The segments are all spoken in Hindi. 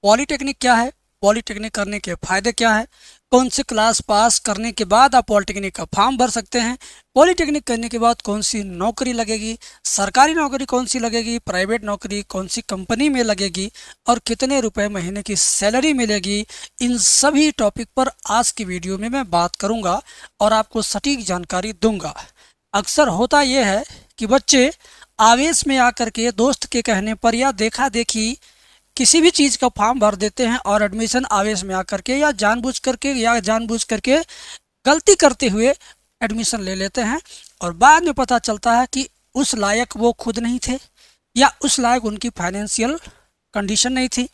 पॉलीटेक्निक क्या है, पॉलीटेक्निक करने के फायदे क्या है, कौन से क्लास पास करने के बाद आप पॉलीटेक्निक का फॉर्म भर सकते हैं, पॉलीटेक्निक करने के बाद कौन सी नौकरी लगेगी, सरकारी नौकरी कौन सी लगेगी, प्राइवेट नौकरी कौन सी कंपनी में लगेगी और कितने रुपए महीने की सैलरी मिलेगी, इन सभी टॉपिक पर आज की वीडियो में मैं बात करूंगा और आपको सटीक जानकारी दूंगा। अक्सर होता यह है कि बच्चे आवेश में आकर के दोस्त के कहने पर या देखा देखी किसी भी चीज़ का फॉर्म भर देते हैं और एडमिशन आवेश में आकर के या जानबूझ करके गलती करते हुए एडमिशन ले लेते हैं और बाद में पता चलता है कि उस लायक वो खुद नहीं थे या उस लायक उनकी फाइनेंशियल कंडीशन नहीं थी।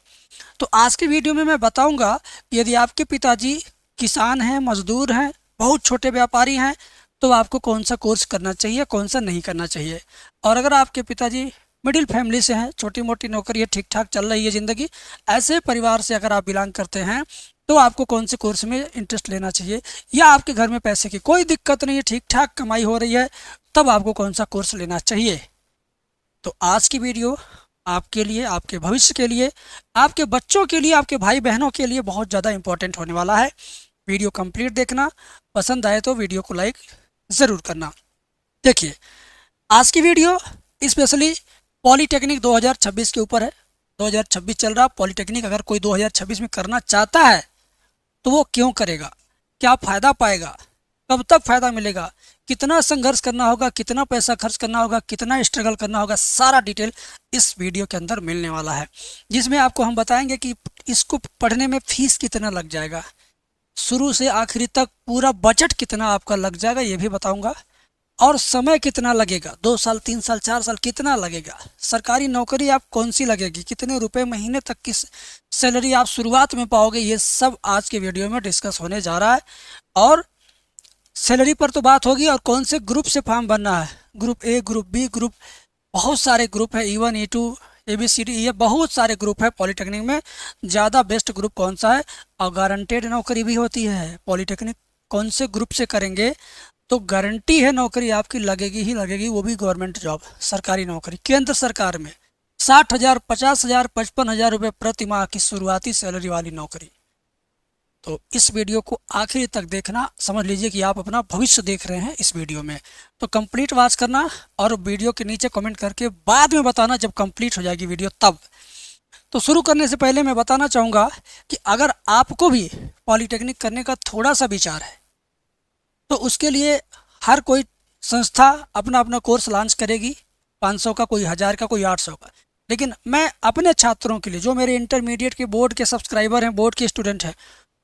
तो आज की वीडियो में मैं बताऊंगा कि यदि आपके पिताजी किसान हैं, मजदूर हैं, बहुत छोटे व्यापारी हैं, तो आपको कौन सा कोर्स करना चाहिए, कौन सा नहीं करना चाहिए। और अगर आपके पिताजी मिडिल फैमिली से हैं, छोटी मोटी नौकरी है, ठीक ठाक चल रही है ज़िंदगी, ऐसे परिवार से अगर आप बिलोंग करते हैं तो आपको कौन से कोर्स में इंटरेस्ट लेना चाहिए, या आपके घर में पैसे की कोई दिक्कत नहीं है, ठीक ठाक कमाई हो रही है, तब आपको कौन सा कोर्स लेना चाहिए। तो आज की वीडियो आपके लिए, आपके भविष्य के लिए, आपके बच्चों के लिए, आपके भाई बहनों के लिए बहुत ज़्यादा इंपॉर्टेंट होने वाला है। वीडियो कंप्लीट देखना, पसंद आए तो वीडियो को लाइक ज़रूर करना। देखिए, आज की वीडियो स्पेशली पॉलीटेक्निक 2026 के ऊपर है। 2026 चल रहा, पॉलीटेक्निक अगर कोई 2026 में करना चाहता है तो वो क्यों करेगा, क्या फ़ायदा पाएगा, कब तक फ़ायदा मिलेगा, कितना संघर्ष करना होगा, कितना पैसा खर्च करना होगा, कितना स्ट्रगल करना होगा, सारा डिटेल इस वीडियो के अंदर मिलने वाला है, जिसमें आपको हम बताएंगे कि इसको पढ़ने में फ़ीस कितना लग जाएगा, शुरू से आखिरी तक पूरा बजट कितना आपका लग जाएगा ये भी बताऊंगा, और समय कितना लगेगा, 2 साल 3 साल 4 साल कितना लगेगा, सरकारी नौकरी आप कौन सी लगेगी, कितने रुपए महीने तक की सैलरी आप शुरुआत में पाओगे, ये सब आज के वीडियो में डिस्कस होने जा रहा है। और सैलरी पर तो बात होगी, और कौन से ग्रुप से फॉर्म भरना है, group A, group B, group, बहुत सारे ग्रुप है, E1 E2 ABCD, ये बहुत सारे ग्रुप है पॉलीटेक्निक में। ज़्यादा बेस्ट ग्रुप कौन सा है, और गारंटेड नौकरी भी होती है पॉलीटेक्निक, कौन से ग्रुप से करेंगे तो गारंटी है नौकरी आपकी लगेगी ही लगेगी, वो भी गवर्नमेंट जॉब, सरकारी नौकरी केंद्र सरकार में, 60,000 50,000 55,000 रुपये प्रति माह की शुरुआती सैलरी वाली नौकरी। तो इस वीडियो को आखिरी तक देखना, समझ लीजिए कि आप अपना भविष्य देख रहे हैं इस वीडियो में। तो कंप्लीट वॉच करना और वीडियो के नीचे कमेंट करके बाद में बताना जब कंप्लीट हो जाएगी वीडियो तब। तो शुरू करने से पहले मैं बताना चाहूँगा कि अगर आपको भी पॉलीटेक्निक करने का थोड़ा सा विचार है तो उसके लिए हर कोई संस्था अपना अपना कोर्स लॉन्च करेगी, 500 का, कोई 1000 का, कोई 800 का। लेकिन मैं अपने छात्रों के लिए, जो मेरे इंटरमीडिएट के बोर्ड के सब्सक्राइबर हैं, बोर्ड के स्टूडेंट हैं,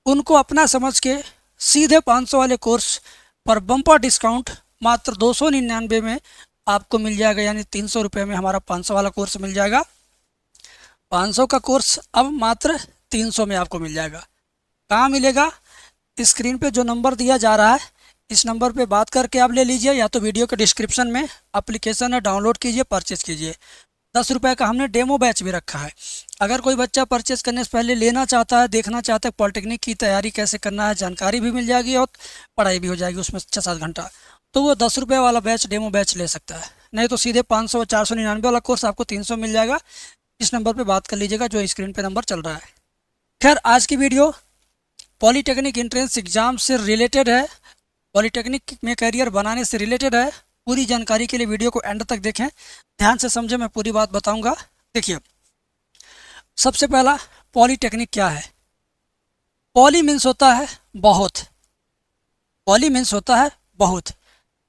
उनको अपना समझ के सीधे 500 वाले कोर्स पर बम्पर डिस्काउंट मात्र 299 में आपको मिल जाएगा, यानी 300 रुपये में हमारा 500 वाला कोर्स मिल जाएगा। 500 का कोर्स अब मात्र 300 में आपको मिल जाएगा। कहाँ मिलेगा, स्क्रीन पे जो नंबर दिया जा रहा है इस नंबर पे बात करके आप ले लीजिए, या तो वीडियो के डिस्क्रिप्शन में एप्लीकेशन है, डाउनलोड कीजिए, परचेज़ कीजिए। 10 रुपये का हमने डेमो बैच भी रखा है। अगर कोई बच्चा परचेज़ करने से पहले लेना चाहता है, देखना चाहता है पॉलीटेक्निक की तैयारी कैसे करना है, जानकारी भी मिल जाएगी और पढ़ाई भी हो जाएगी उसमें 6-7 घंटा, तो वो 10 रुपये वाला बैच, डेमो बैच ले सकता है। नहीं तो सीधे 500 499 वाला कोर्स आपको 300 मिल जाएगा। इस नंबर पर बात कर लीजिएगा जो स्क्रीन पर नंबर चल रहा है। खैर, आज की वीडियो पॉलीटेक्निक एंट्रेंस एग्ज़ाम से रिलेटेड है, पॉलीटेक्निक में करियर बनाने से रिलेटेड है। पूरी जानकारी के लिए वीडियो को एंड तक देखें, ध्यान से समझें, मैं पूरी बात बताऊंगा। देखिए, सबसे पहला पॉलीटेक्निक क्या है। पॉली मीन्स होता है बहुत, पॉली मीन्स होता है बहुत,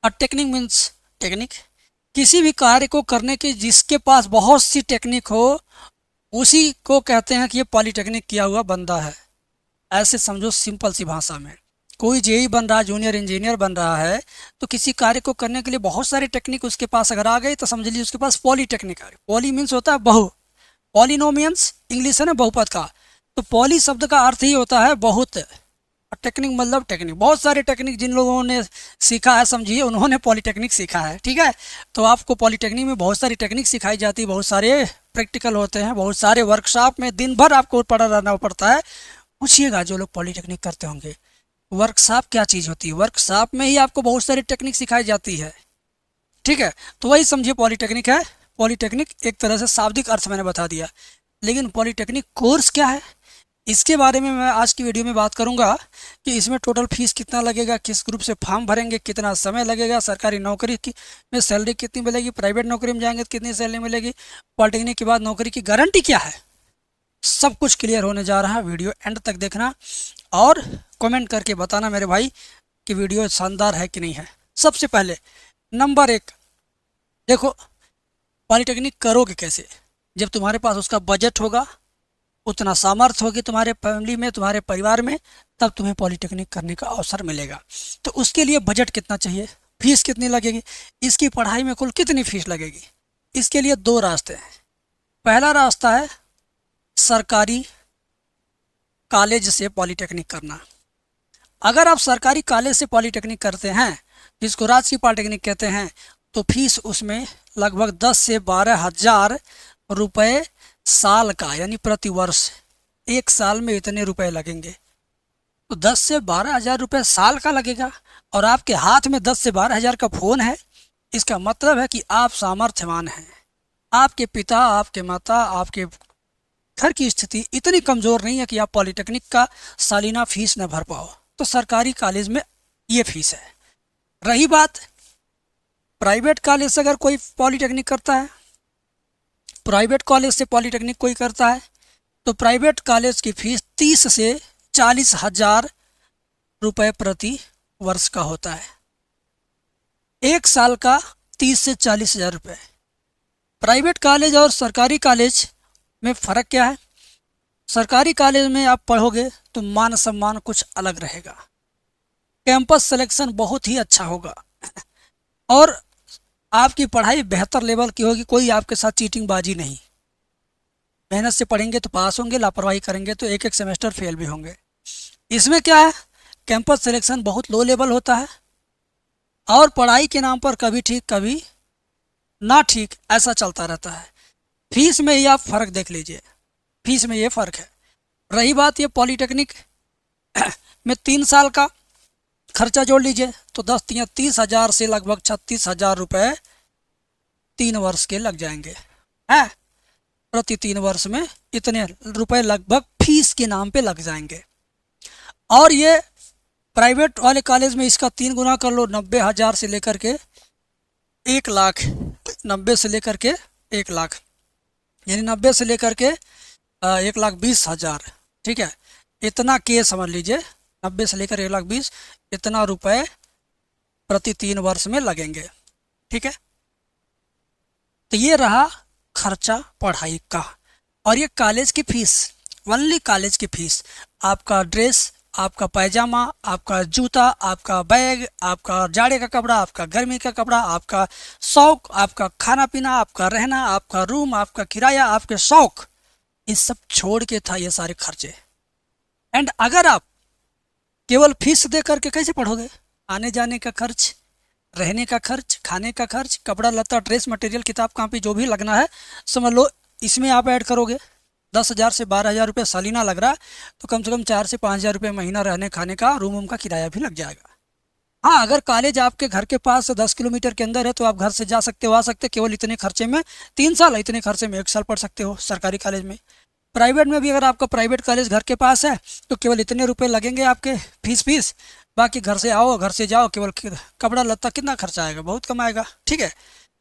और टेक्निक मीन्स टेक्निक। किसी भी कार्य को करने की जिसके पास बहुत सी टेक्निक हो उसी को कहते हैं कि ये पॉलीटेक्निक किया हुआ बंदा है। ऐसे समझो, सिंपल सी भाषा में, कोई जेई बन रहा है, जूनियर इंजीनियर बन रहा है, तो किसी कार्य को करने के लिए बहुत सारी टेक्निक उसके पास अगर आ गई तो समझ लीजिए उसके पास पॉलीटेक्निक आ गई। पॉली मीन्स होता है बहु, पॉलिनोमियंस इंग्लिश है ना बहुपद का, तो पॉली शब्द का अर्थ ही होता है बहुत, और टेक्निक मतलब टेक्निक, बहुत सारे टेक्निक जिन लोगों ने सीखा है समझिए उन्होंने पॉलीटेक्निक सीखा है, ठीक है। तो आपको पॉलीटेक्निक में बहुत सारी टेक्निक सिखाई जाती है, बहुत सारे प्रैक्टिकल होते हैं, बहुत सारे वर्कशॉप में दिन भर आपको पड़ा रहना पड़ता है। पूछिएगा जो लोग पॉलीटेक्निक करते होंगे, वर्कशॉप क्या चीज़ होती है, वर्कशॉप में ही आपको बहुत सारी टेक्निक सिखाई जाती है, ठीक है। तो वही समझिए पॉलीटेक्निक है। पॉलीटेक्निक एक तरह से शाब्दिक अर्थ मैंने बता दिया। लेकिन पॉलिटेक्निक कोर्स क्या है, इसके बारे में मैं आज की वीडियो में बात करूंगा कि इसमें टोटल फीस कितना लगेगा, किस ग्रुप से फॉर्म भरेंगे, कितना समय लगेगा, सरकारी नौकरी की में सैलरी कितनी मिलेगी, प्राइवेट नौकरी में जाएंगे तो कितनी सैलरी मिलेगी, पॉलिटेक्निक के बाद नौकरी की गारंटी क्या है, सब कुछ क्लियर होने जा रहा है। वीडियो एंड तक देखना और कमेंट करके बताना मेरे भाई कि वीडियो शानदार है कि नहीं है। सबसे पहले नंबर 1, देखो पॉलिटेक्निक करोगे कैसे। जब तुम्हारे पास उसका बजट होगा, उतना सामर्थ्य होगी तुम्हारे फैमिली में, तुम्हारे परिवार में, तब तुम्हें पॉलिटेक्निक करने का अवसर मिलेगा। तो उसके लिए बजट कितना चाहिए, फीस कितनी लगेगी, इसकी पढ़ाई में कुल कितनी फीस लगेगी। इसके लिए 2 रास्ते हैं। पहला रास्ता है सरकारी कॉलेज से पॉलिटेक्निक करना। अगर आप सरकारी कॉलेज से पॉलिटेक्निक करते हैं, जिसको राजकीय पॉलिटेक्निक कहते हैं, तो फीस उसमें लगभग 10 से 12 हज़ार रुपये साल का, यानी प्रति वर्ष 1 साल में इतने रुपए लगेंगे। तो 10 से 12 हज़ार रुपये साल का लगेगा और आपके हाथ में 10 से 12 हज़ार का फ़ोन है। इसका मतलब है कि आप सामर्थ्यवान हैं। आपके पिता, आपके माता, आपके घर की स्थिति इतनी कमज़ोर नहीं है कि आप पॉलिटेक्निक का सालाना फीस न भर पाओ। तो सरकारी कॉलेज में ये फीस है। रही बात प्राइवेट कॉलेज से, अगर कोई पॉलिटेक्निक करता है, प्राइवेट कॉलेज से पॉलिटेक्निक कोई करता है, तो प्राइवेट कॉलेज की फीस 30 से 40 हज़ार रुपये प्रति वर्ष का होता है। 1 साल का 30 से 40 हज़ार रुपये। प्राइवेट कॉलेज और सरकारी कॉलेज में फ़र्क क्या है। सरकारी कॉलेज में आप पढ़ोगे तो मान सम्मान कुछ अलग रहेगा, कैंपस सिलेक्शन बहुत ही अच्छा होगा और आपकी पढ़ाई बेहतर लेवल की होगी। कोई आपके साथ चीटिंग बाजी नहीं। मेहनत से पढ़ेंगे तो पास होंगे, लापरवाही करेंगे तो एक सेमेस्टर फेल भी होंगे। इसमें क्या है, कैंपस सिलेक्शन बहुत लो लेवल होता है और पढ़ाई के नाम पर कभी ठीक कभी ना ठीक, ऐसा चलता रहता है। फीस में ही आप फ़र्क देख लीजिए, फीस में ये फ़र्क है। रही बात ये पॉलिटेक्निक में 3 साल का खर्चा जोड़ लीजिए तो 10 या 30 हज़ार से लगभग 36 हज़ार रुपये 3 वर्ष के लग जाएंगे हैं। प्रति 3 वर्ष में इतने रुपए लगभग फीस के नाम पे लग जाएंगे। और ये प्राइवेट वाले कॉलेज में इसका 3 गुना कर लो, 90 हज़ार से लेकर के 1 लाख, 90 से लेकर के 1 लाख, यानी 90 से लेकर के 1,20,000, ठीक है। इतना के समझ लीजिए, 90 से लेकर 1,20,000, इतना रुपए प्रति 3 वर्ष में लगेंगे, ठीक है। तो ये रहा खर्चा पढ़ाई का। और ये कॉलेज की फीस, ओनली कॉलेज की फीस। आपका ड्रेस, आपका पैजामा, आपका जूता, आपका बैग, आपका जाड़े का कपड़ा, आपका गर्मी का कपड़ा, आपका शौक, आपका खाना पीना, आपका रहना, आपका रूम, आपका किराया, आपके शौक, इस सब छोड़ के था ये सारे खर्चे। एंड अगर आप केवल फीस दे करके कैसे पढ़ोगे, आने जाने का खर्च, रहने का खर्च, खाने का खर्च, कपड़ा लत्ता, ड्रेस मटेरियल, किताब कॉपी जो भी लगना है समझ लो, इसमें आप ऐड करोगे। 10 हज़ार से 12 हज़ार रुपये सालाना लग रहा है तो कम से कम 4 से 5 हज़ार रुपये महीना रहने खाने का, रूम का किराया भी लग जाएगा। हाँ, अगर कॉलेज आपके घर के पास 10 किलोमीटर के अंदर है तो आप घर से जा सकते हो, आ सकते, केवल इतने खर्चे में 3 साल, इतने खर्चे में 1 साल पढ़ सकते हो सरकारी कॉलेज में। प्राइवेट में भी अगर आपका प्राइवेट कॉलेज घर के पास है तो केवल इतने रुपए लगेंगे आपके फीस, बाकी घर से आओ घर से जाओ, केवल कपड़ा लत्ता कितना खर्चा आएगा, बहुत कम आएगा, ठीक है।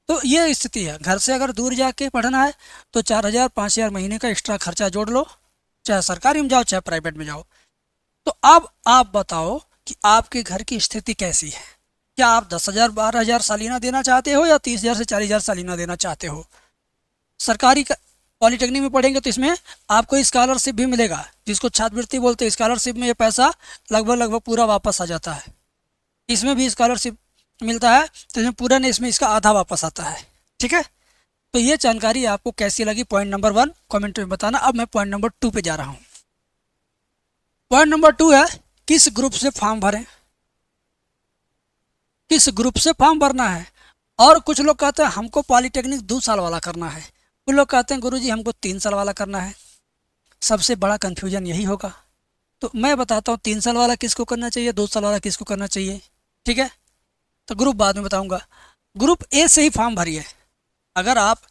तो ये स्थिति है। घर से अगर दूर जाके पढ़ना है तो 4,000 5,000 महीने का एक्स्ट्रा खर्चा जोड़ लो, चाहे सरकारी में जाओ चाहे प्राइवेट में जाओ। तो अब आप बताओ कि आपके घर की स्थिति कैसी है। क्या आप 10,000 12,000 सालाना देना चाहते हो या 30,000 से 40,000 सालाना देना चाहते हो। सरकारी पॉलिटेक्निक में पढ़ेंगे तो इसमें आपको स्कॉलरशिप भी मिलेगा, जिसको छात्रवृत्ति बोलते हैं। स्कॉलरशिप में ये पैसा लगभग पूरा वापस आ जाता है। इसमें भी स्कॉलरशिप मिलता है तो इसमें पूरा नहीं, इसमें इसका आधा वापस आता है, ठीक है। तो ये जानकारी आपको कैसी लगी, पॉइंट नंबर 1 कमेंट में बताना। अब मैं पॉइंट नंबर 2 पे जा रहा हूँ। पॉइंट नंबर 2 है किस ग्रुप से फॉर्म भरें, किस ग्रुप से फॉर्म भरना है। और कुछ लोग कहते हैं हमको पॉलिटेक्निक 2 साल वाला करना है, कुछ लोग कहते हैं गुरुजी हमको 3 साल वाला करना है। सबसे बड़ा कन्फ्यूजन यही होगा। तो मैं बताता हूँ 3 साल वाला किसको करना चाहिए, 2 साल वाला किसको करना चाहिए, ठीक है। तो ग्रुप बाद में बताऊंगा। ग्रुप ए से ही फॉर्म भरिए। अगर आप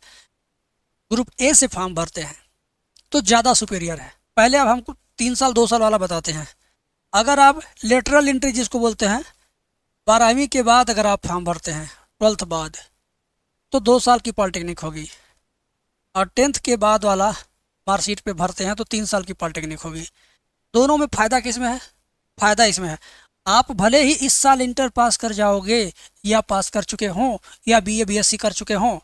ग्रुप ए से फॉर्म भरते हैं तो ज़्यादा सुपीरियर है। पहले अब हमको 3 साल 2 साल वाला बताते हैं। अगर आप लेटरल एंट्री जिसको बोलते हैं, 12वीं के बाद अगर आप फॉर्म भरते हैं 12th बाद, तो 2 साल की पॉलिटेक्निक होगी। और 10th के बाद वाला मार्कशीट पे भरते हैं तो 3 साल की पॉलिटेक्निक होगी। दोनों में फ़ायदा किस में है? फ़ायदा इसमें है, आप भले ही इस साल इंटर पास कर जाओगे या पास कर चुके हों या बीए बीएससी कर चुके हों,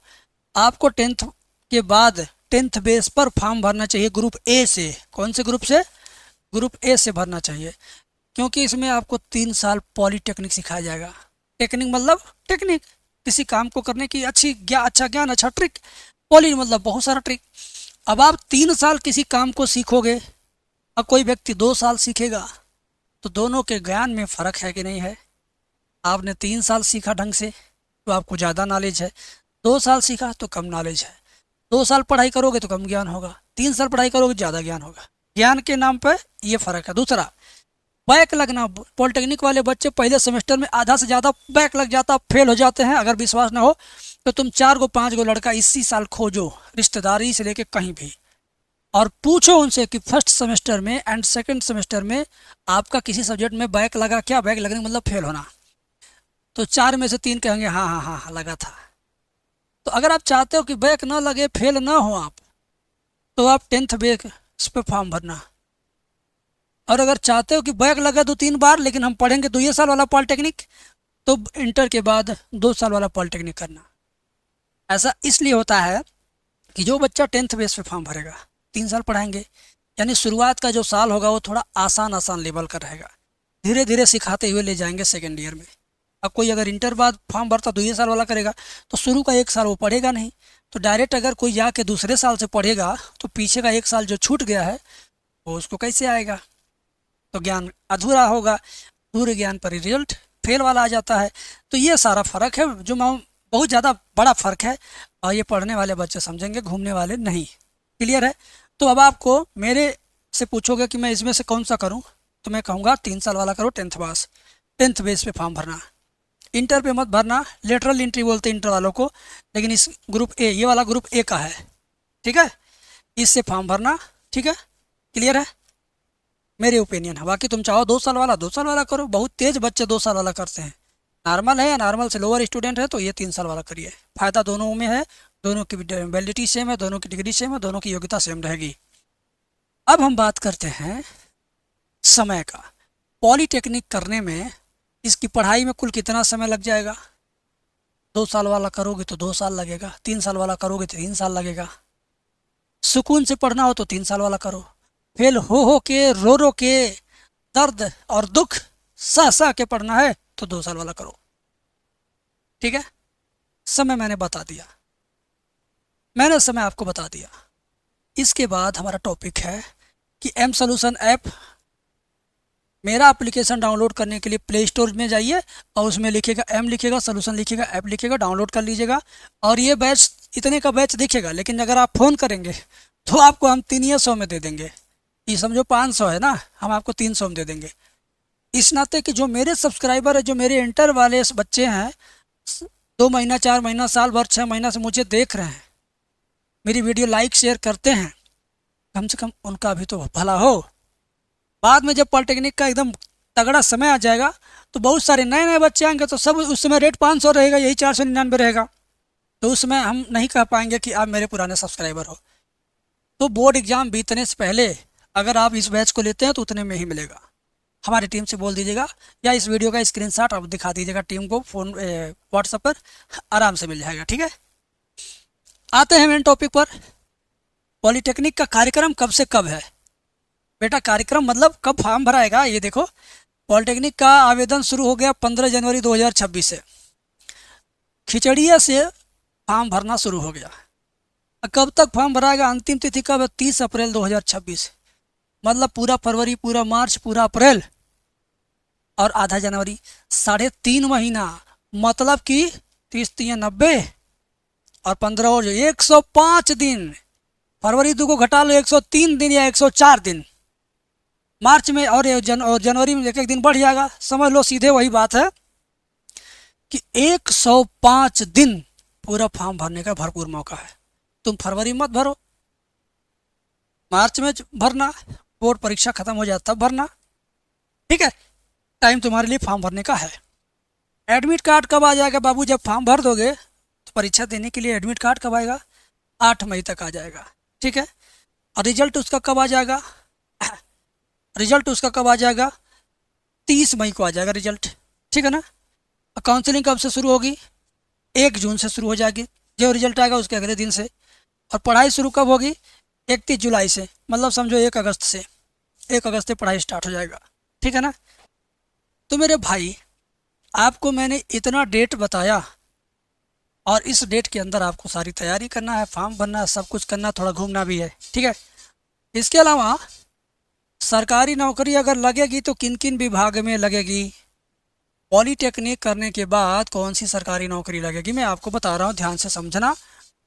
आपको 10th के बाद 10th बेस पर फॉर्म भरना चाहिए ग्रुप ए से। कौन से ग्रुप से? ग्रुप ए से भरना चाहिए, क्योंकि इसमें आपको 3 साल पॉलीटेक्निक सिखाया जाएगा। टेक्निक मतलब टेक्निक, किसी काम को करने की अच्छा ज्ञान, अच्छा ट्रिक। पॉली मतलब बहुत सारा ट्रिक। अब आप 3 साल किसी काम को सीखोगे और कोई व्यक्ति 2 साल सीखेगा, तो दोनों के ज्ञान में फ़र्क है कि नहीं है? आपने 3 साल सीखा ढंग से तो आपको ज़्यादा नॉलेज है, 2 साल सीखा तो कम नॉलेज है। 2 साल पढ़ाई करोगे तो कम ज्ञान होगा, 3 साल पढ़ाई करोगे ज़्यादा ज्ञान होगा। ज्ञान के नाम पर ये फ़र्क है। दूसरा, बैक लगना। पॉलिटेक्निक वाले बच्चे पहले सेमेस्टर में आधा से ज़्यादा बैक लग जाता, फेल हो जाते हैं। अगर विश्वास ना हो तो तुम 4 5 लड़का इसी साल खोजो, रिश्तेदारी से लेके कहीं भी, और पूछो उनसे कि फर्स्ट सेमेस्टर में एंड सेकंड सेमेस्टर में आपका किसी सब्जेक्ट में बैक लगा क्या? बैक लगने मतलब फेल होना। तो 4 में से 3 कहेंगे हाँ हाँ हाँ हाँ लगा था। तो अगर आप चाहते हो कि बैक ना लगे, फेल ना हो आप, तो आप 10th बैक इस पर फॉर्म भरना। और अगर चाहते हो कि बैक लगा 2 3 बार लेकिन हम पढ़ेंगे 2 साल वाला पॉलिटेक्निक, तो इंटर के बाद 2 साल वाला पॉलिटेक्निक करना। ऐसा इसलिए होता है कि जो बच्चा 10th बेस पे फॉर्म भरेगा, 3 साल पढ़ाएंगे, यानी शुरुआत का जो साल होगा वो थोड़ा आसान लेवल का रहेगा, धीरे धीरे सिखाते हुए ले जाएंगे सेकेंड ईयर में। अब कोई अगर इंटर बाद फॉर्म भरता 2 साल वाला करेगा तो शुरू का 1 साल वो पढ़ेगा नहीं, तो डायरेक्ट अगर कोई जाके दूसरे साल से पढ़ेगा तो पीछे का 1 साल जो छूट गया है वो उसको कैसे आएगा? तो ज्ञान अधूरा होगा, अधूरे ज्ञान पर रिजल्ट फेल वाला आ जाता है। तो ये सारा फ़र्क है, जो बहुत ज़्यादा बड़ा फ़र्क है, और ये पढ़ने वाले बच्चे समझेंगे, घूमने वाले नहीं। क्लियर है? तो अब आपको मेरे से पूछोगे कि मैं इसमें से कौन सा करूं, तो मैं कहूँगा 3 साल वाला करो, 10th पास, 10th बेस पे फॉर्म भरना। इंटर पे मत भरना, लेटरल एंट्री बोलते हैं इंटर वालों को, लेकिन इस ग्रुप ए, ये वाला ग्रुप ए का है, ठीक है? इससे फॉर्म भरना, ठीक है? क्लियर है? मेरे ओपिनियन है। बाकी तुम चाहो 2 साल वाला 2 साल वाला करो, बहुत तेज बच्चे 2 साल वाला करते हैं। नॉर्मल है या नॉर्मल से लोअर स्टूडेंट है तो ये 3 साल वाला करिए, फ़ायदा दोनों में है, दोनों की वैलिडिटी सेम है, दोनों की डिग्री सेम है, दोनों की योग्यता सेम रहेगी। अब हम बात करते हैं समय का। पॉलीटेक्निक करने में इसकी पढ़ाई में कुल कितना समय लग जाएगा? 2 साल वाला करोगे तो 2 साल लगेगा, 3 साल वाला करोगे तो 3 साल लगेगा। सुकून से पढ़ना हो तो 3 साल वाला करो, फेल हो के रो के दर्द और दुख सह के पढ़ना है तो 2 साल वाला करो, ठीक है? समय मैंने बता दिया, मैंने समय आपको बता दिया। इसके बाद हमारा टॉपिक है कि एम सॉल्यूशन ऐप। मेरा एप्लीकेशन डाउनलोड करने के लिए प्ले स्टोर में जाइए और उसमें लिखिएगा एम, लिखिएगा सॉल्यूशन, लिखिएगा ऐप, लिखिएगा, डाउनलोड कर लीजिएगा। और ये बैच इतने का बैच दिखेगा, लेकिन अगर आप फ़ोन करेंगे तो आपको हम 300 में दे देंगे। ये समझो 500 है ना, हम आपको 300 में दे देंगे। इस नाते कि जो मेरे सब्सक्राइबर है, जो मेरे इंटर वाले बच्चे हैं, 2 महीना 4 महीना साल भर 6 महीना से मुझे देख रहे हैं, मेरी वीडियो लाइक शेयर करते हैं, कम से कम उनका भी तो भला हो। बाद में जब पॉलिटेक्निक का एकदम तगड़ा समय आ जाएगा तो बहुत सारे नए नए बच्चे आएंगे, तो सब उस समय रेट 500 रहेगा, यही 499 रहेगा, तो उसमें हम नहीं कह पाएंगे कि आप मेरे पुराने सब्सक्राइबर हो। तो बोर्ड एग्ज़ाम बीतने से पहले अगर आप इस बैच को लेते हैं तो उतने में ही मिलेगा। हमारी टीम से बोल दीजिएगा या इस वीडियो का स्क्रीनशॉट आप दिखा दीजिएगा टीम को, फ़ोन व्हाट्सएप पर, आराम से मिल जाएगा, ठीक है? आते हैं मेन टॉपिक पर। पॉलीटेक्निक का कार्यक्रम कब से कब है? बेटा कार्यक्रम मतलब कब फॉर्म भराएगा, ये देखो। पॉलीटेक्निक का आवेदन शुरू हो गया 15 जनवरी 2026 से, खिचड़िया से फॉर्म भरना शुरू हो गया। कब तक फॉर्म भराएगा? अंतिम तिथि कब है? 30 अप्रैल 2026, मतलब पूरा फरवरी, पूरा मार्च, पूरा अप्रैल और आधा जनवरी, 3.5 महीना, मतलब कि 30 3 90 और 15 और 105 दिन। फरवरी 2 को घटा लो, 103 दिन या 104 दिन। मार्च में और जनवरी में एक एक दिन बढ़ जाएगा, समझ लो सीधे वही बात है कि 105 दिन पूरा फॉर्म भरने का भरपूर मौका है। तुम फरवरी मत भरो, मार्च में भरना, बोर्ड परीक्षा खत्म हो जाए तब भरना। ठीक है, टाइम तुम्हारे लिए फॉर्म भरने का है। एडमिट कार्ड कब आ जाएगा बाबू? जब फॉर्म भर दोगे तो परीक्षा देने के लिए एडमिट कार्ड कब आएगा? 8 मई तक आ जाएगा। ठीक है, और रिजल्ट उसका कब आ जाएगा? रिजल्ट उसका कब आ जाएगा? 30 मई को आ जाएगा रिजल्ट। ठीक है ना। काउंसलिंग कब से शुरू होगी? 1 जून से शुरू हो जाएगी, जो रिजल्ट आएगा उसके अगले दिन से। और पढ़ाई शुरू कब होगी? 31 जुलाई से, मतलब समझो 1 अगस्त से। 1 अगस्त से पढ़ाई स्टार्ट हो जाएगा। ठीक है ना। तो मेरे भाई, आपको मैंने इतना डेट बताया और इस डेट के अंदर आपको सारी तैयारी करना है, फॉर्म भरना है, सब कुछ करना, थोड़ा घूमना भी है। ठीक है। इसके अलावा सरकारी नौकरी अगर लगेगी तो किन किन विभाग में लगेगी, पॉलीटेक्निक करने के बाद कौन सी सरकारी नौकरी लगेगी, मैं आपको बता रहा हूँ। ध्यान से समझना,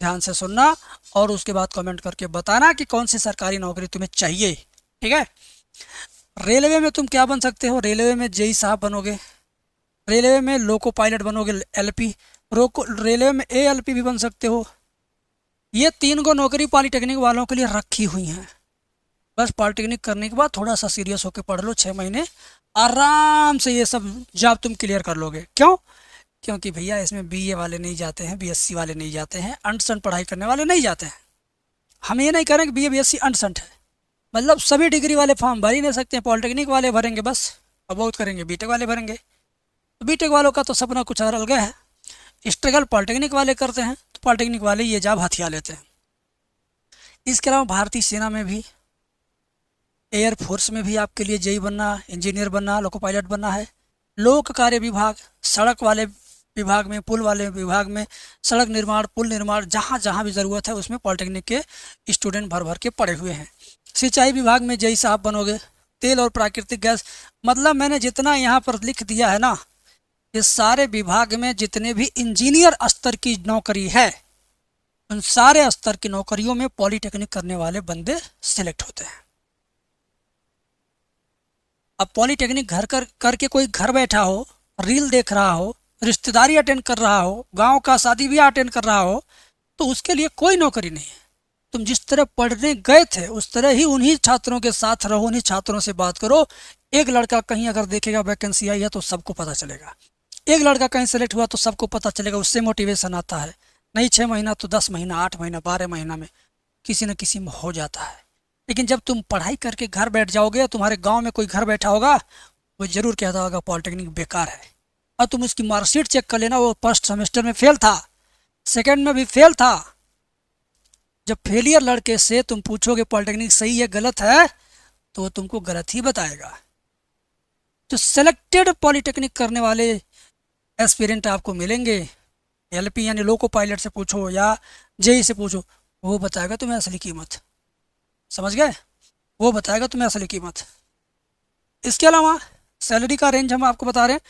ध्यान से सुनना, और उसके बाद कमेंट करके बताना कि कौन सी सरकारी नौकरी तुम्हें चाहिए। ठीक है। रेलवे में तुम क्या बन सकते हो? रेलवे में जेई साहब बनोगे, रेलवे में लोको पायलट बनोगे, एलपी, रोको, रेलवे में एएलपी भी बन सकते हो। ये 3 गो नौकरी पॉलीटेक्निक वालों के लिए रखी हुई हैं। बस पॉलीटेक्निक करने के बाद थोड़ा सा सीरियस होकर पढ़ लो, 6 महीने आराम से ये सब जॉब तुम क्लियर कर लोगे। क्यों? क्योंकि भैया इसमें बीए वाले नहीं जाते हैं, बीएससी वाले नहीं जाते हैं, अंडसंड पढ़ाई करने वाले नहीं जाते हैं। हम ये नहीं कह रहे कि बीए बीएससी अंडसंड है, मतलब सभी डिग्री वाले फॉर्म भर ही नहीं सकते हैं। पॉलीटेक्निक वाले भरेंगे बस, और बहुत करेंगे बीटेक वाले भरेंगे। तो बीटेक वालों का तो सपना कुछ और अलग है। स्ट्रगल पॉलीटेक्निक वाले करते हैं, तो पॉलीटेक्निक वाले ये जॉब हथिया लेते हैं। इसके अलावा भारतीय सेना में भी, एयरफोर्स में भी आपके लिए जेई बनना, इंजीनियर बनना, लोको पायलट बनना है। लोक कार्य विभाग, सड़क वाले विभाग में, पुल वाले विभाग में, सड़क निर्माण, पुल निर्माण, जहाँ जहाँ भी ज़रूरत है उसमें पॉलीटेक्निक के स्टूडेंट भर भर के पड़े हुए हैं। सिंचाई विभाग में जेई साहब बनोगे। तेल और प्राकृतिक गैस, मतलब मैंने जितना यहाँ पर लिख दिया है ना, इस सारे विभाग में जितने भी इंजीनियर स्तर की नौकरी है, उन सारे स्तर की नौकरियों में पॉलीटेक्निक करने वाले बंदे सिलेक्ट होते हैं। अब पॉलीटेक्निक घर करके कोई घर बैठा हो, रील देख रहा हो, रिश्तेदारी अटेंड कर रहा हो, गांव का शादी ब्याह अटेंड कर रहा हो, तो उसके लिए कोई नौकरी नहीं है। तुम जिस तरह पढ़ने गए थे उस तरह ही उन्हीं छात्रों के साथ रहो, उन्हीं छात्रों से बात करो। एक लड़का कहीं अगर देखेगा वैकेंसी आई है तो सबको पता चलेगा, एक लड़का कहीं सेलेक्ट हुआ तो सबको पता चलेगा, उससे मोटिवेशन आता है। नहीं 6 महीना तो 10 महीना, 8 महीना, 12 महीना में किसी न किसी में हो जाता है। लेकिन जब तुम पढ़ाई करके घर बैठ जाओगे, तुम्हारे गांव में कोई घर बैठा होगा, वो जरूर कहता होगा पॉलीटेक्निक बेकार है। और तुम उसकी मार्कशीट चेक कर लेना, वो फर्स्ट सेमेस्टर में फेल था, सेकेंड में भी फेल था। जब फेलियर लड़के से तुम पूछोगे पॉलीटेक्निक सही है गलत है, तो वो तुमको गलत ही बताएगा। तो सेलेक्टेड पॉलीटेक्निक करने वाले एस्पिरेंट आपको मिलेंगे। एलपी यानी लोको पायलट से पूछो या जेई से पूछो, वो बताएगा तुम्हें असली कीमत। समझ गए? वो बताएगा तुम्हें असली कीमत। इसके अलावा सैलरी का रेंज हम आपको बता रहे हैं।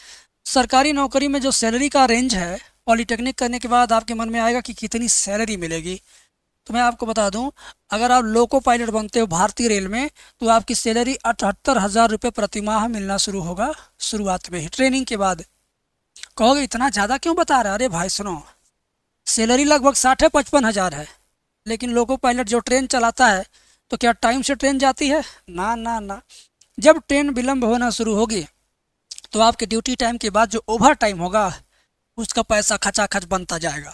सरकारी नौकरी में जो सैलरी का रेंज है, पॉलीटेक्निक करने के बाद आपके मन में आएगा कि कितनी सैलरी मिलेगी। तो मैं आपको बता दूं, अगर आप लोको पायलट बनते हो भारतीय रेल में, तो आपकी सैलरी 78,000 रुपये प्रति माह मिलना शुरू होगा शुरुआत में ही, ट्रेनिंग के बाद। कहोगे इतना ज़्यादा क्यों बता रहा है? अरे भाई सुनो, सैलरी लगभग 60-55 हज़ार है, लेकिन लोको पायलट जो ट्रेन चलाता है तो क्या टाइम से ट्रेन जाती है? ना ना ना। जब ट्रेन विलम्ब होना शुरू होगी तो आपके ड्यूटी टाइम के बाद जो ओवर टाइम होगा उसका पैसा खचाखच बनता जाएगा।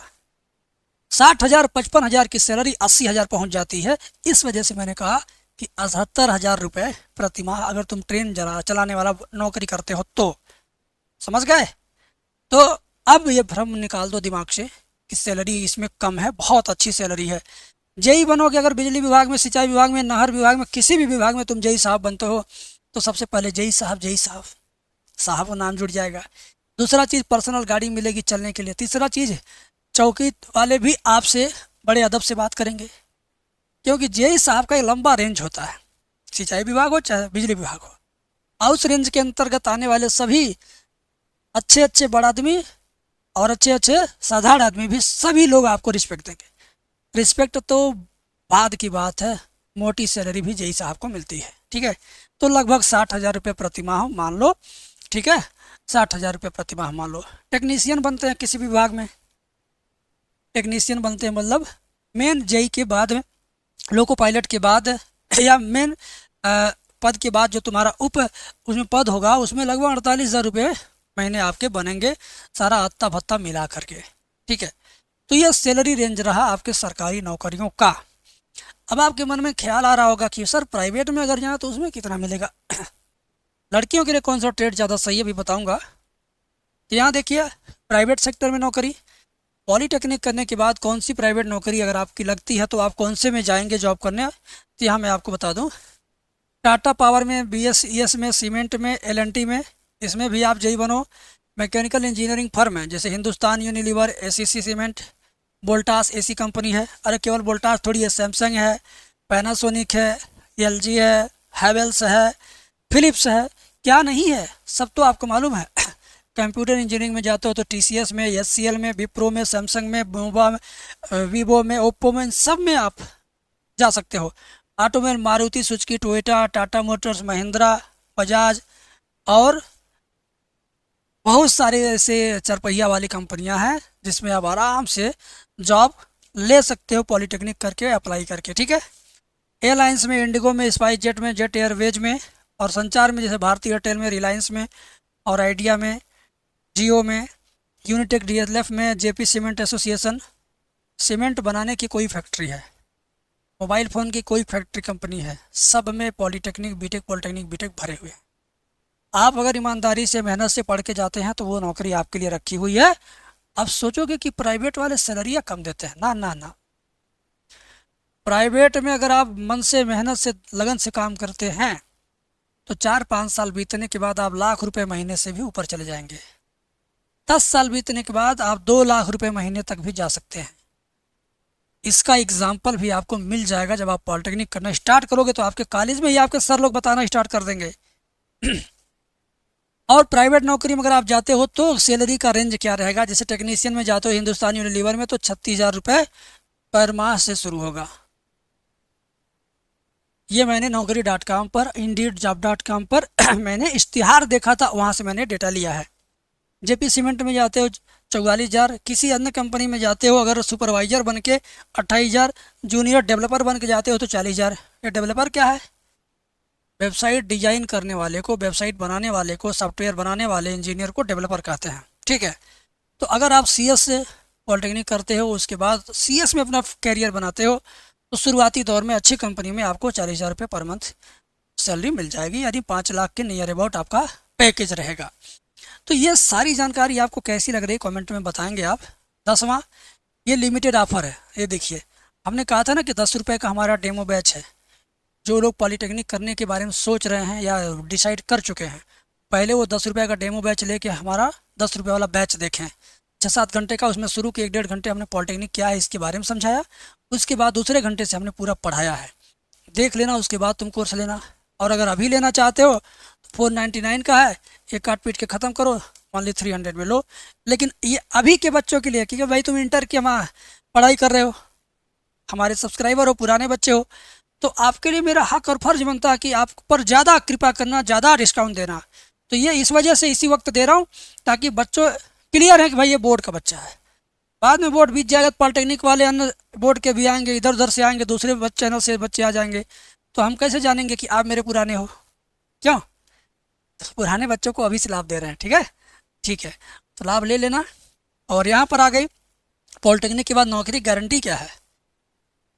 60,000 55,000 की सैलरी 80,000 पहुंच जाती है। इस वजह से मैंने कहा कि 78,000 रुपये प्रति माह अगर तुम ट्रेन चलाने वाला नौकरी करते हो तो। समझ गए? तो अब ये भ्रम निकाल दो दिमाग से कि सैलरी इसमें कम है, बहुत अच्छी सैलरी है। जेई बनोगे अगर बिजली विभाग में, सिंचाई विभाग में, नहर विभाग में, किसी भी विभाग में तुम जेई साहब बनते हो, तो सबसे पहले जेई साहब, जेई साहब, साहब का नाम जुड़ जाएगा। दूसरा चीज़ पर्सनल गाड़ी मिलेगी चलने के लिए। तीसरा चीज़ चौकी वाले भी आपसे बड़े अदब से बात करेंगे, क्योंकि जेई साहब का एक लंबा रेंज होता है, सिंचाई विभाग हो चाहे बिजली विभाग हो। और उस रेंज के अंतर्गत आने वाले सभी अच्छे अच्छे बड़ आदमी और अच्छे अच्छे साधारण आदमी भी, सभी लोग आपको रिस्पेक्ट देंगे। रिस्पेक्ट तो बाद की बात है, मोटी सैलरी भी जेई साहब को मिलती है। ठीक है, तो लगभग 60,000 रुपये प्रति माह मान लो। ठीक है, 60,000 रुपये प्रति माह मान लो। टेक्नीशियन बनते हैं किसी भी विभाग में, टेक्नीशियन बनते हैं मतलब मेन जेई के बाद में, लोको पायलट के बाद या मेन पद के बाद जो तुम्हारा उप उसमें पद होगा, उसमें लगभग 48,000 रुपये महीने आपके बनेंगे, सारा हत्ता भत्ता मिला करके। ठीक है, तो यह सैलरी रेंज रहा आपके सरकारी नौकरियों का। अब आपके मन में ख्याल आ रहा होगा कि सर प्राइवेट में अगर जाए तो उसमें कितना मिलेगा। लड़कियों के लिए कौन सा ट्रेड ज़्यादा सही है भी बताऊंगा। तो यहाँ देखिए, प्राइवेट सेक्टर में नौकरी, पॉलीटेक्निक करने के बाद कौन सी प्राइवेट नौकरी अगर आपकी लगती है तो आप कौन से में जाएंगे जॉब करने। तो यहाँ मैं आपको बता दूँ, टाटा पावर में, BSES में, सीमेंट में, L&T में, इसमें भी आप जेई बनो। मैकेनिकल इंजीनियरिंग फर्म है जैसे Hindustan Unilever, ACC cement, Voltas AC company है। अरे केवल वोल्टास थोड़ी है, सैमसंग है, पैनासोनिक है, LG है, हैवेल्स है, फिलिप्स है, क्या नहीं है, सब तो आपको मालूम है। कंप्यूटर इंजीनियरिंग में जाते हो तो TCS में, SCL में, विप्रो में, सैमसंग में, मोबा में, वीवो में, ओप्पो में, इन सब में आप जा सकते हो। ऑटो में Maruti Suzuki, Toyota, Tata Motors, Mahindra, Bajaj और बहुत सारे ऐसे चरपहिया वाली कंपनियां हैं जिसमें आप आराम से जॉब ले सकते हो पॉलीटेक्निक करके, अप्लाई करके। ठीक है, एयरलाइंस में इंडिगो में, स्पाइस जेट में, जेट एयरवेज में, और संचार में जैसे भारती एयरटेल में, रिलायंस में, और आइडिया में, जियो में, यूनिटेक DLF में, JP सीमेंट एसोसिएशन। सीमेंट बनाने की कोई फैक्ट्री है, मोबाइल फ़ोन की कोई फैक्ट्री कंपनी है, सब में पॉलीटेक्निक बीटेक, पॉलीटेक्निक बीटेक भरे हुए हैं। आप अगर ईमानदारी से मेहनत से पढ़ के जाते हैं तो वो नौकरी आपके लिए रखी हुई है। अब सोचोगे कि प्राइवेट वाले सैलरियाँ कम देते हैं, ना ना ना। प्राइवेट में अगर आप मन से, मेहनत से, लगन से काम करते हैं तो 4-5 साल बीतने के बाद आप लाख रुपए महीने से भी ऊपर चले जाएंगे। 10 साल बीतने के बाद आप 2 लाख रुपए महीने तक भी जा सकते हैं। इसका एग्जाम्पल भी आपको मिल जाएगा जब आप पॉलिटेक्निक करना स्टार्ट करोगे तो आपके कॉलेज में ही आपके सर लोग बताना स्टार्ट कर देंगे। और प्राइवेट नौकरी में अगर आप जाते हो तो सैलरी का रेंज क्या रहेगा, जैसे टेक्नीशियन में जाते हो हिंदुस्तान यूनिलीवर में तो 36,000 रुपये पर माह से शुरू होगा। ये मैंने naukri.com पर, indeed.job.com पर मैंने इश्तिहार देखा था, वहाँ से मैंने डेटा लिया है। JP सीमेंट में जाते हो 44,000, किसी अन्य कंपनी में जाते हो अगर सुपरवाइजर बन के 28,000, जूनियर डेवलपर बन के जाते हो तो 40,000। ये डेवलपर क्या है? वेबसाइट डिजाइन करने वाले को, वेबसाइट बनाने वाले को, सॉफ्टवेयर बनाने वाले इंजीनियर को डेवलपर कहते हैं। ठीक है, तो अगर आप CS से पॉलिटेक्निक करते हो, उसके बाद CS में अपना कैरियर बनाते हो तो शुरुआती दौर में अच्छी कंपनी में आपको 40,000 रुपये पर मंथ सैलरी मिल जाएगी, यानी 5 लाख के नियर अबाउट आपका पैकेज रहेगा। तो ये सारी जानकारी आपको कैसी लग रही है कमेंट में बताएंगे आप। 10वां, ये लिमिटेड ऑफर है। ये देखिए, हमने कहा था ना कि 10 रुपये का हमारा डेमो बैच है। जो लोग पॉलीटेक्निक करने के बारे में सोच रहे हैं या डिसाइड कर चुके हैं, पहले वो 10 रुपये का डेमो बैच लेके हमारा 10 रुपये वाला बैच देखें। 6-7 घंटे का उसमें शुरू के 1-1.5 घंटे हमने पॉलीटेक्निक क्या है इसके बारे में समझाया। उसके बाद दूसरे घंटे से हमने पूरा पढ़ाया है, देख लेना, उसके बाद तुम कोर्स लेना। और अगर अभी लेना चाहते हो तो 499 का है, एक काट पीट के ख़त्म करो, ओनली 300 में लो। लेकिन ये अभी के बच्चों के लिए, क्योंकि भाई तुम इंटर की हमारा पढ़ाई कर रहे हो, हमारे सब्सक्राइबर हो, पुराने बच्चे हो, तो आपके लिए मेरा हक और फर्ज बनता है कि आप पर ज़्यादा कृपा करना, ज़्यादा डिस्काउंट देना। तो ये इस वजह से इसी वक्त दे रहा हूँ ताकि बच्चों क्लियर है कि भाई ये बोर्ड का बच्चा है। बाद में बोर्ड बीत जाएगा, पॉलिटेक्निक वाले अन्य बोर्ड के भी आएंगे, इधर उधर से आएंगे, दूसरे चैनल से बच्चे आ जाएंगे, तो हम कैसे जानेंगे कि आप मेरे पुराने हो? क्यों? तो पुराने बच्चों को अभी से लाभ दे रहे हैं। ठीक है, ठीक है, तो लाभ ले लेना। और यहाँ पर आ गई पॉलिटेक्निक के बाद नौकरी गारंटी क्या है,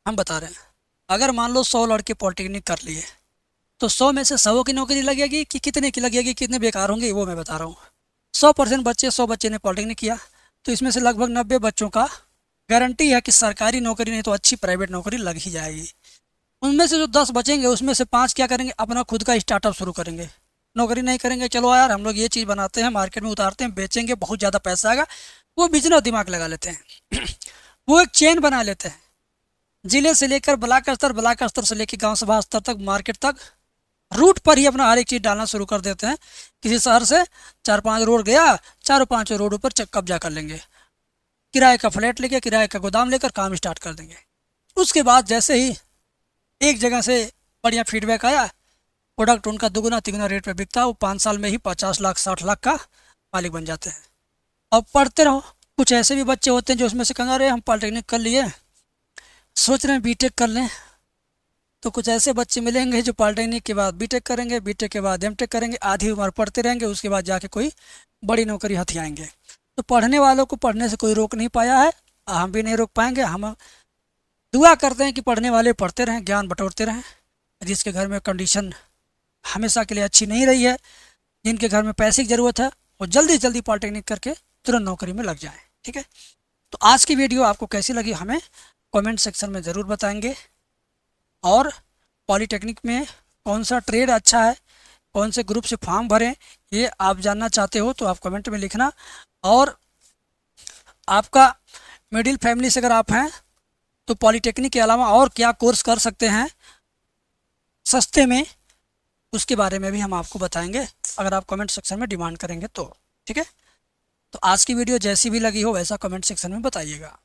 हम बता रहे हैं। अगर मान लो 100 लड़के पॉलिटेक्निक कर लिए तो 100 में से 100 की नौकरी लगेगी कि कितने की लगेगी, कितने बेकार होंगे, वो मैं बता रहा हूँ। 100% बच्चे, 100 बच्चे ने पॉलिटेक्निक किया तो इसमें से लगभग 90 बच्चों का गारंटी है कि सरकारी नौकरी नहीं तो अच्छी प्राइवेट नौकरी लग ही जाएगी। उनमें से जो 10 बचेंगे उसमें से 5 क्या करेंगे, अपना खुद का स्टार्टअप शुरू करेंगे। नौकरी नहीं करेंगे, चलो यार हम लोग ये चीज़ बनाते हैं, मार्केट में उतारते हैं, बेचेंगे, बहुत ज़्यादा पैसा आएगा, वो बिजनेस दिमाग लगा लेते हैं। वो एक चेन बना लेते हैं, जिले से लेकर ब्लॉक स्तर, ब्लॉक स्तर से लेकर गांव सभा स्तर तक, मार्केट तक, रूट पर ही अपना हर एक चीज़ डालना शुरू कर देते हैं। किसी शहर से 4-5 रोड गया, 4-5 रोड पर कब्जा कर लेंगे, किराए का फ्लैट लेके, किराए का गोदाम लेकर काम स्टार्ट कर देंगे। उसके बाद जैसे ही एक जगह से बढ़िया फीडबैक आया, प्रोडक्ट उनका दुगुना तिगुना रेट पे बिकता, वो 5 साल में ही 50 लाख 60 लाख का मालिक बन जाते हैं। अब पढ़ते रहो। कुछ ऐसे भी बच्चे होते हैं जो उसमें से कहेंगे अरे हम पॉलिटेक्निक कर लिए, सोच रहे हैं बीटेक कर लें, तो कुछ ऐसे बच्चे मिलेंगे जो पॉलिटेक्निक के बाद बीटेक करेंगे, बीटेक के बाद एमटेक करेंगे, आधी उम्र पढ़ते रहेंगे, उसके बाद जाके कोई बड़ी नौकरी हथियाएंगे। तो पढ़ने वालों को पढ़ने से कोई रोक नहीं पाया है, हम भी नहीं रोक पाएंगे। हम दुआ करते हैं कि पढ़ने वाले पढ़ते रहें, ज्ञान बटोरते रहें। जिसके घर में कंडीशन हमेशा के लिए अच्छी नहीं रही है, जिनके घर में पैसे की ज़रूरत है, वो जल्दी से जल्दी पॉलिटेक्निक करके तुरंत नौकरी में लग जाएं। ठीक है, तो आज की वीडियो आपको कैसी लगी हमें कमेंट सेक्शन में ज़रूर बताएंगे। और पॉलिटेक्निक में कौन सा ट्रेड अच्छा है, कौन से ग्रुप से फॉर्म भरें, ये आप जानना चाहते हो तो आप कमेंट में लिखना। और आपका मिडिल फैमिली से अगर आप हैं तो पॉलिटेक्निक के अलावा और क्या कोर्स कर सकते हैं सस्ते में, उसके बारे में भी हम आपको बताएंगे अगर आप कमेंट सेक्शन में डिमांड करेंगे तो। ठीक है, तो आज की वीडियो जैसी भी लगी हो वैसा कमेंट सेक्शन में बताइएगा।